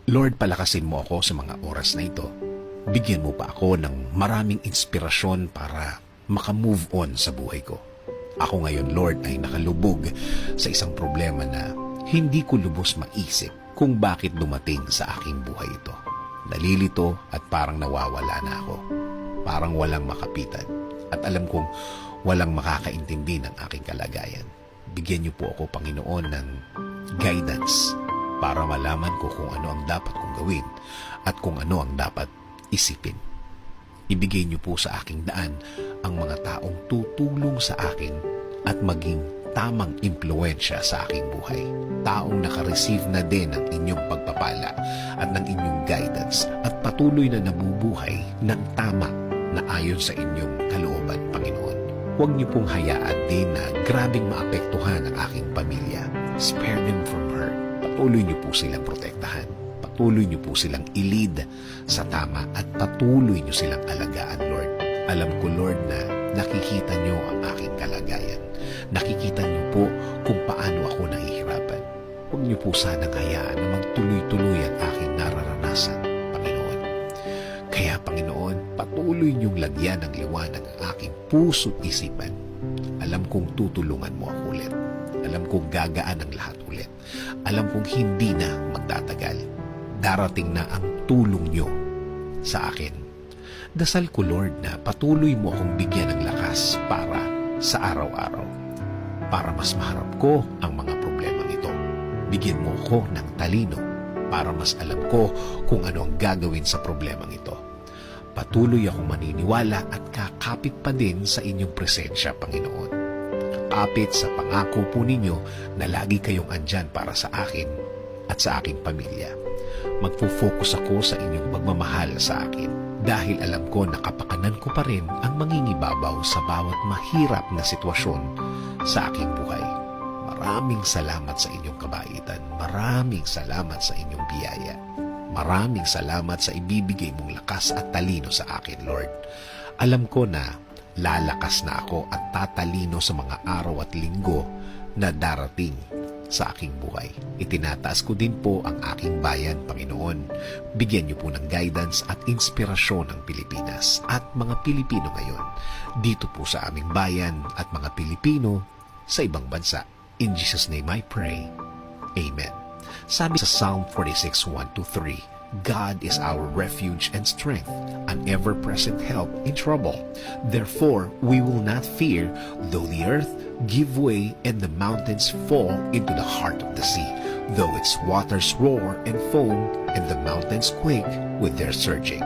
Lord, palakasin mo ako sa mga oras na ito. Bigyan mo pa ako ng maraming inspirasyon para makamove on sa buhay ko. Ako ngayon, Lord, ay nakalubog sa isang problema na hindi ko lubos maisip kung bakit dumating sa aking buhay ito. Nalilito at parang nawawala na ako. Parang walang makapitan. At alam kong walang makakaintindi ng aking kalagayan. Bigyan niyo po ako, Panginoon, ng guidance para malaman ko kung ano ang dapat kong gawin at kung ano ang dapat isipin. Ibigay niyo po sa aking daan ang mga taong tutulong sa akin at maging tamang impluensya sa aking buhay. Taong nakareceive na din ng inyong pagpapala at ng inyong guidance at patuloy na nabubuhay ng tama na ayon sa inyong kalooban, Panginoon. Huwag niyo pong hayaan din na grabing maapektuhan ang aking pamilya. Spare them from hurt. Patuloy niyo po silang protektahan. Patuloy niyo po silang ilid sa tama at patuloy niyo silang alagaan, Lord. Alam ko, Lord, na nakikita niyo ang aking kalagayan. Nakikita niyo po kung paano ako nahihirapan. Huwag niyo po sanang hayaan na magtuloy-tuloy ang aking nararanasan, Panginoon. Kaya, Panginoon, patuloy niyong lagyan ng liwanag ang aking puso't isipan. Alam kong tutulungan mo ako ulit. Alam kong gagaan ang lahat ulit. Alam kong hindi na magtatagal. Darating na ang tulong niyo sa akin. Dasal ko, Lord, na patuloy mo akong bigyan ng lakas para sa araw-araw. Para mas maharap ko ang mga problemang ito. Bigyan mo ako ng talino para mas alam ko kung ano ang gagawin sa problemang ito. Patuloy akong maniniwala at kakapit pa din sa inyong presensya, Panginoon. Kakapit sa pangako po ninyo na lagi kayong andyan para sa akin at sa aking pamilya. Magpo-focus ako sa inyong pagmamahal sa akin dahil alam ko na kapakanan ko pa rin ang mangingibabaw sa bawat mahirap na sitwasyon sa aking buhay. Maraming salamat sa inyong kabaitan. Maraming salamat sa inyong biyaya. Maraming salamat sa ibibigay mong lakas at talino sa akin, Lord. Alam ko na lalakas na ako at tatalino sa mga araw at linggo na darating sa aking buhay. Itinataas ko din po ang aking bayan, Panginoon. Bigyan niyo po ng guidance at inspirasyon ang Pilipinas at mga Pilipino ngayon dito po sa aming bayan at mga Pilipino sa ibang bansa. In Jesus' name I pray. Amen. Sabi sa Psalm 46:1-3, God is our refuge and strength, an ever-present help in trouble. Therefore, we will not fear, though the earth give way and the mountains fall into the heart of the sea, though its waters roar and foam and the mountains quake with their surging.